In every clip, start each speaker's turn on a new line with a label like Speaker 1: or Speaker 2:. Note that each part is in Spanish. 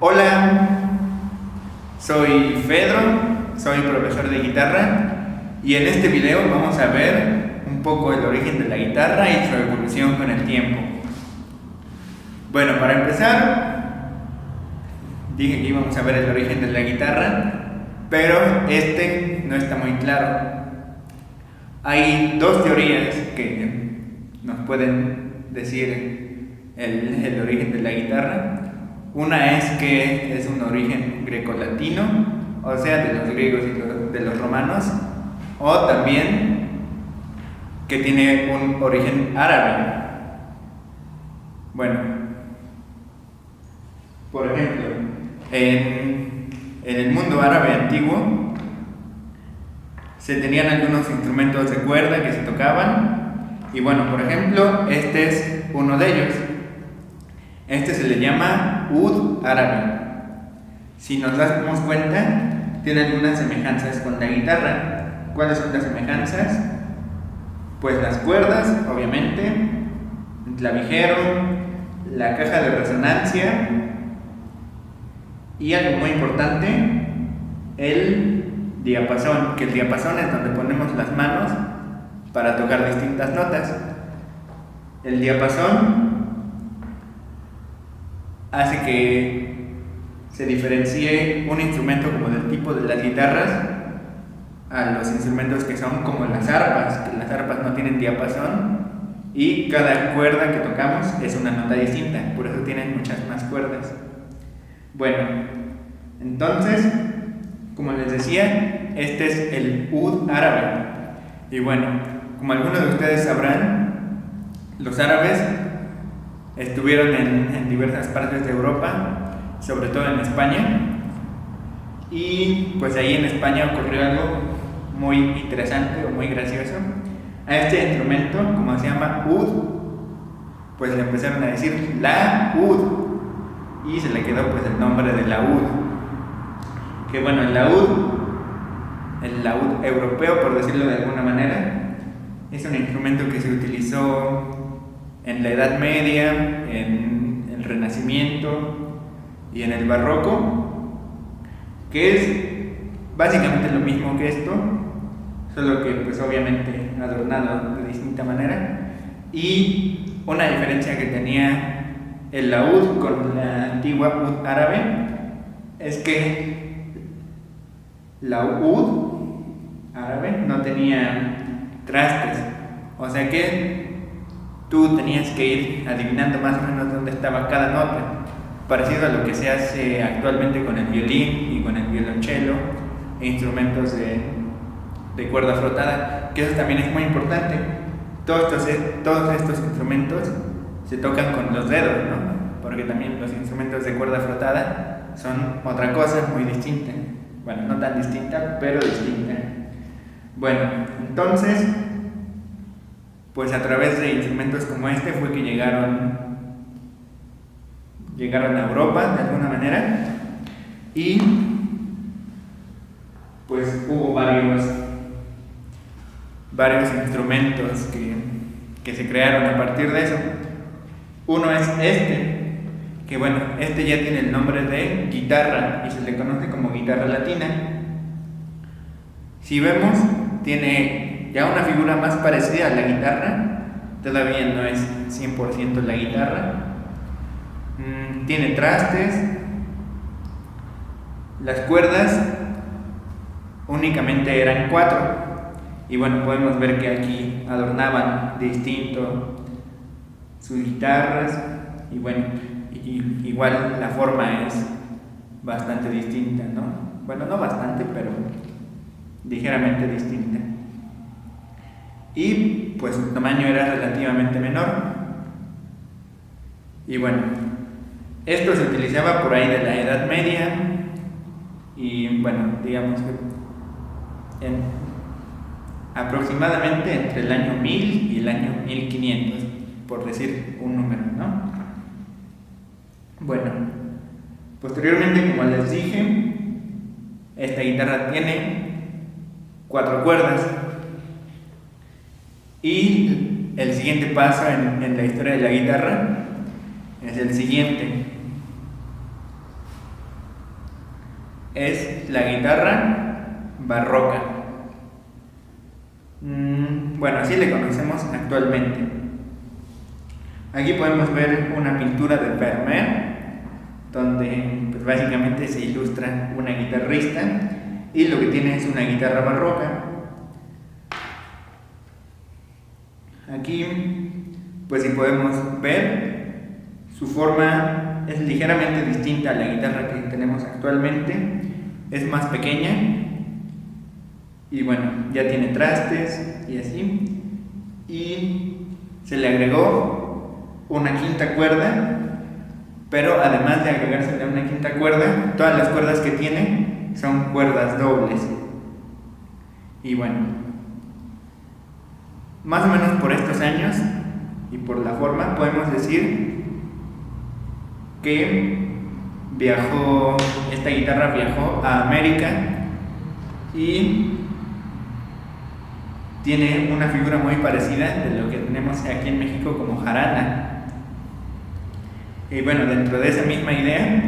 Speaker 1: Hola, soy Pedro, soy profesor de guitarra y en este video vamos a ver un poco el origen de la guitarra y su evolución con el tiempo. Bueno, para empezar, dije que íbamos a ver el origen de la guitarra, pero no está muy claro. Hay dos teorías que nos pueden decir el origen de la guitarra. Una es que es un origen grecolatino, o sea, de los griegos y de los romanos, o también que tiene un origen árabe. Bueno, por ejemplo, en el mundo árabe antiguo se tenían algunos instrumentos de cuerda que se tocaban, y bueno, por ejemplo, este es uno de ellos. Este se le llama ud árabe. Si nos damos cuenta, tiene algunas semejanzas con la guitarra. ¿Cuáles son las semejanzas? Pues las cuerdas, obviamente, el clavijero, la caja de resonancia y algo muy importante, el diapasón, que el diapasón es donde ponemos las manos para tocar distintas notas. El diapasón hace que se diferencie un instrumento como del tipo de las guitarras a los instrumentos que son como las arpas, que las arpas no tienen diapasón y cada cuerda que tocamos es una nota distinta, por eso tienen muchas más cuerdas. Bueno, entonces, como les decía, este es el ud árabe. Y bueno, como algunos de ustedes sabrán, los árabes estuvieron en diversas partes de Europa, sobre todo en España, y pues ahí en España ocurrió algo muy interesante o muy gracioso. A este instrumento, como se llama ud, pues le empezaron a decir la ud y se le quedó pues el nombre de laúd. Que bueno, el laúd europeo, por decirlo de alguna manera, es un instrumento que se utilizó en la Edad Media, en el Renacimiento y en el Barroco, que es básicamente lo mismo que esto, solo que pues obviamente adornado de distinta manera. Y una diferencia que tenía el laúd con la antigua ud árabe es que la ud árabe no tenía trastes, o sea que tú tenías que ir adivinando más o menos dónde estaba cada nota, parecido a lo que se hace actualmente con el violín y con el violonchelo e instrumentos de cuerda frotada, que eso también es muy importante. Todos estos instrumentos se tocan con los dedos, ¿no? Porque también los instrumentos de cuerda frotada son otra cosa muy distinta. Bueno, no tan distinta, pero distinta. Bueno, entonces, pues a través de instrumentos como este fue que llegaron a Europa de alguna manera, y pues hubo varios instrumentos que se crearon a partir de eso. Uno es que bueno, este ya tiene el nombre de guitarra y se le conoce como guitarra latina. Si vemos, tiene ya una figura más parecida a la guitarra, todavía no es 100% la guitarra. Tiene trastes, las cuerdas únicamente eran 4, y bueno, podemos ver que aquí adornaban distinto sus guitarras, y bueno, igual la forma es bastante distinta, ¿no? Bueno, no bastante, pero ligeramente distinta. Y pues su tamaño era relativamente menor. Y bueno, esto se utilizaba por ahí de la Edad Media, y bueno, digamos que aproximadamente entre el año 1000 y el año 1500, por decir un número, ¿no? Bueno, posteriormente, como les dije, esta guitarra tiene 4 cuerdas, y el siguiente paso en la historia de la guitarra es el siguiente. es la guitarra barroca. Bueno, así le conocemos actualmente. Aquí podemos ver una pintura de Vermeer, donde pues, básicamente se ilustra una guitarrista y lo que tiene es una guitarra barroca. Aquí, pues si podemos ver, su forma es ligeramente distinta a la guitarra que tenemos actualmente, es más pequeña y bueno, ya tiene trastes y así, y se le agregó una quinta cuerda, pero además de agregársele una quinta cuerda, todas las cuerdas que tiene son cuerdas dobles. Y bueno, más o menos por estos años y por la forma podemos decir que esta guitarra viajó a América y tiene una figura muy parecida de lo que tenemos aquí en México como jarana. Y bueno, dentro de esa misma idea,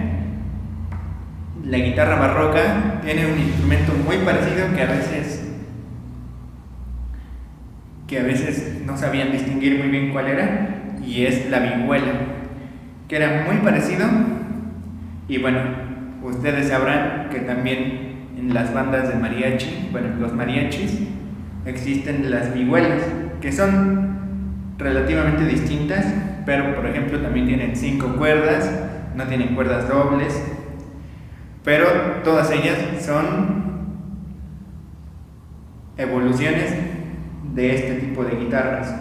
Speaker 1: la guitarra barroca tiene un instrumento muy parecido que a veces no sabían distinguir muy bien cuál era, y es la vihuela, que era muy parecido. Y bueno, ustedes sabrán que también en las bandas de mariachi, bueno, los mariachis, existen las vihuelas, que son relativamente distintas, pero por ejemplo también tienen 5 cuerdas, no tienen cuerdas dobles, pero todas ellas son evoluciones de este tipo de guitarras.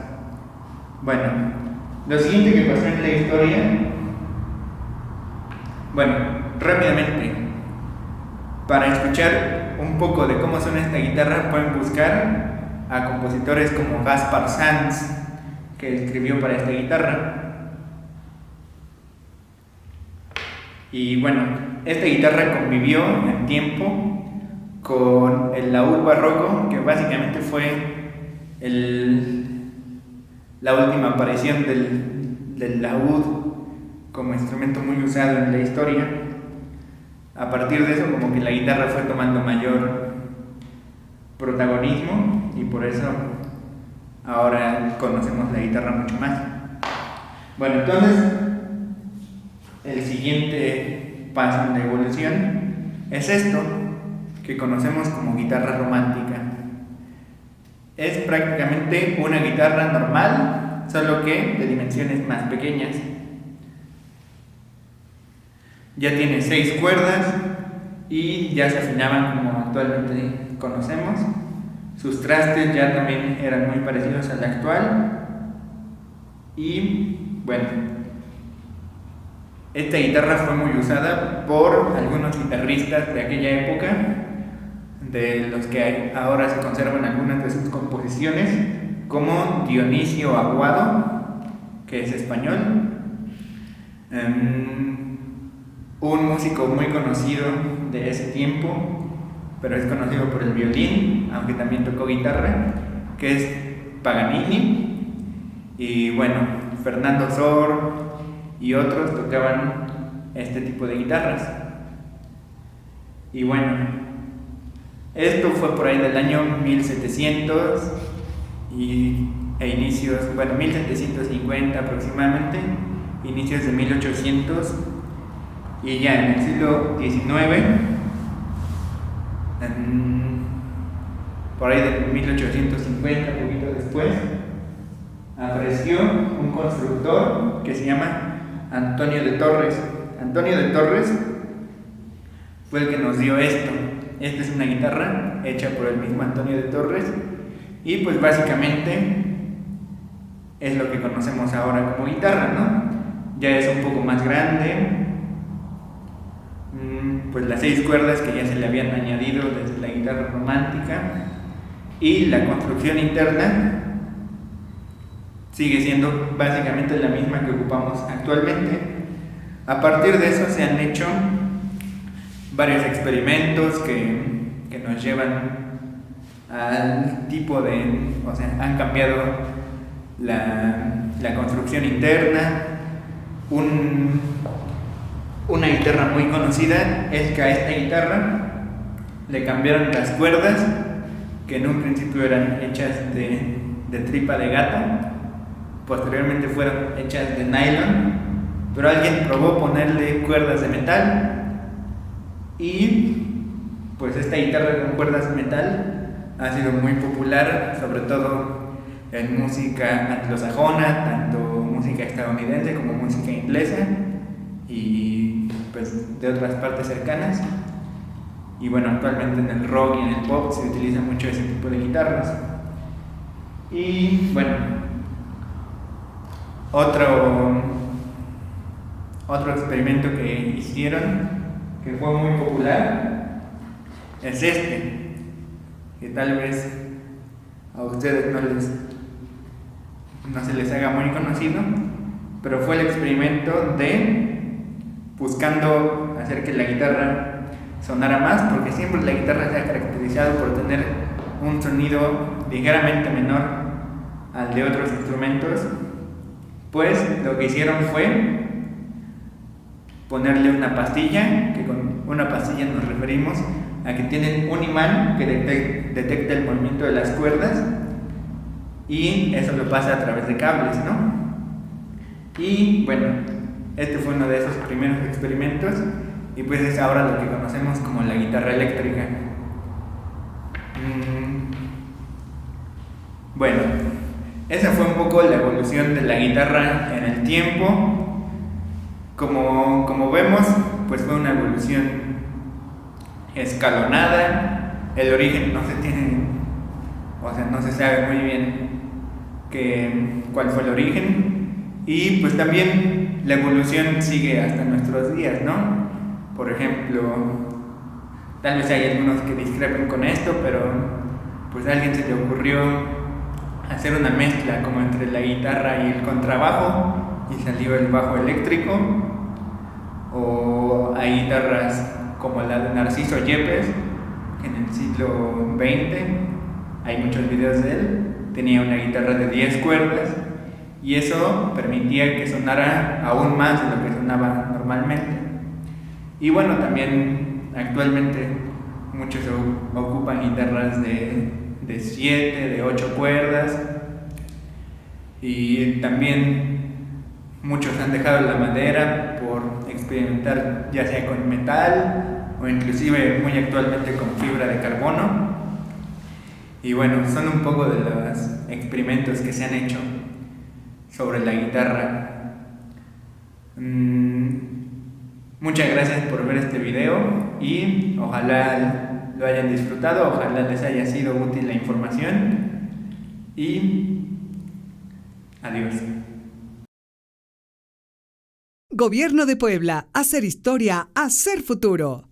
Speaker 1: Bueno, lo siguiente que pasó en la historia, bueno, rápidamente, para escuchar un poco de cómo suena esta guitarra, pueden buscar a compositores como Gaspar Sanz, que escribió para esta guitarra. Y bueno, esta guitarra convivió en tiempo con el laúd barroco, que básicamente fue la última aparición del laúd como instrumento muy usado en la historia. A partir de eso, como que la guitarra fue tomando mayor protagonismo y por eso ahora conocemos la guitarra mucho más. Bueno, entonces el siguiente paso en la evolución es esto que conocemos como guitarra romántica. Es prácticamente una guitarra normal, solo que de dimensiones más pequeñas. Ya tiene 6 cuerdas y ya se afinaban como actualmente conocemos. Sus trastes ya también eran muy parecidos al actual. Y bueno, esta guitarra fue muy usada por algunos guitarristas de aquella época, de los que ahora se conservan algunas de sus composiciones, como Dionisio Aguado, que es español, un músico muy conocido de ese tiempo, pero es conocido por el violín, aunque también tocó guitarra, que es Paganini. Y bueno, Fernando Sor y otros tocaban este tipo de guitarras. Y bueno, esto fue por ahí del año 1700 e inicios, bueno, 1750 aproximadamente, inicios de 1800, y ya en el siglo XIX, por ahí de 1850, un poquito después, apareció un constructor que se llama Antonio de Torres. Antonio de Torres fue el que nos dio esto. Esta es una guitarra hecha por el mismo Antonio de Torres y pues básicamente es lo que conocemos ahora como guitarra, ¿no? Ya es un poco más grande, pues las 6 cuerdas que ya se le habían añadido desde la guitarra romántica, y la construcción interna sigue siendo básicamente la misma que ocupamos actualmente. A partir de eso se han hecho varios experimentos que nos llevan al tipo de, o sea, han cambiado la construcción interna. Una guitarra muy conocida es que a esta guitarra le cambiaron las cuerdas, que en un principio eran hechas de tripa de gato, posteriormente fueron hechas de nylon, pero alguien probó ponerle cuerdas de metal y pues esta guitarra con cuerdas de metal ha sido muy popular, sobre todo en música anglosajona, tanto música estadounidense como música inglesa y pues de otras partes cercanas. Y bueno, actualmente en el rock y en el pop se utiliza mucho ese tipo de guitarras. Y bueno, otro experimento que hicieron, que fue muy popular, es este, que tal vez a ustedes no se les haga muy conocido, pero fue el experimento de buscando hacer que la guitarra sonara más, porque siempre la guitarra se ha caracterizado por tener un sonido ligeramente menor al de otros instrumentos. Pues lo que hicieron fue ponerle una pastilla, que con una pastilla nos referimos a que tienen un imán que detecta el movimiento de las cuerdas y eso lo pasa a través de cables, ¿no? Y bueno, este fue uno de esos primeros experimentos y pues es ahora lo que conocemos como la guitarra eléctrica. Bueno, esa fue un poco la evolución de la guitarra en el tiempo. Como vemos, pues fue una evolución escalonada. El origen no se sabe muy bien cuál fue el origen. Y pues también la evolución sigue hasta nuestros días, ¿no? Por ejemplo, tal vez hay algunos que discrepen con esto, pero pues a alguien se le ocurrió hacer una mezcla como entre la guitarra y el contrabajo y salió el bajo eléctrico. O hay guitarras como la de Narciso Yepes, que en el siglo XX, hay muchos videos de él, tenía una guitarra de 10 cuerdas y eso permitía que sonara aún más de lo que sonaba normalmente. Y bueno, también actualmente muchos ocupan guitarras de 7, de 8 cuerdas y también muchos han dejado la madera por experimentar ya sea con metal o inclusive muy actualmente con fibra de carbono. Y bueno, son un poco de los experimentos que se han hecho sobre la guitarra. Muchas gracias por ver este video y ojalá lo hayan disfrutado, ojalá les haya sido útil la información y adiós.
Speaker 2: Gobierno de Puebla, hacer historia, hacer futuro.